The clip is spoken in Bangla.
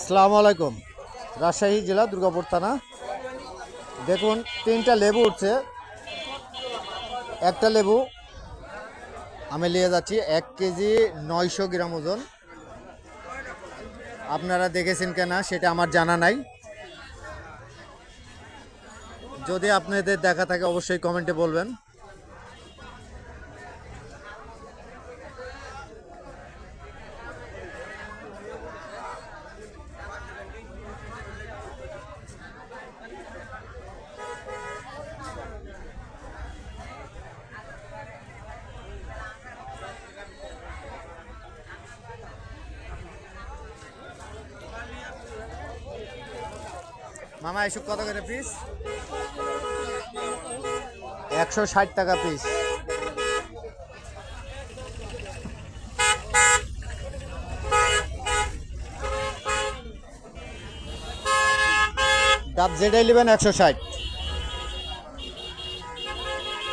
আসসালামু আলাইকুম। রাজশাহী জেলা দুর্গাপুর থানা। দেখুন 3টা লেবু উঠছে। একটা লেবু আমি নিয়ে যাচ্ছি 1 কেজি 900 গ্রাম ওজন। আপনারা দেখেছেন কিনা সেটা আমার জানা নাই। যদি আপনাদের দেখা থাকে অবশ্যই কমেন্টে বলবেন। মামা এসব কত করে পিস? 160 টাকা পিস। ডাব যেটাই নেবেন 160।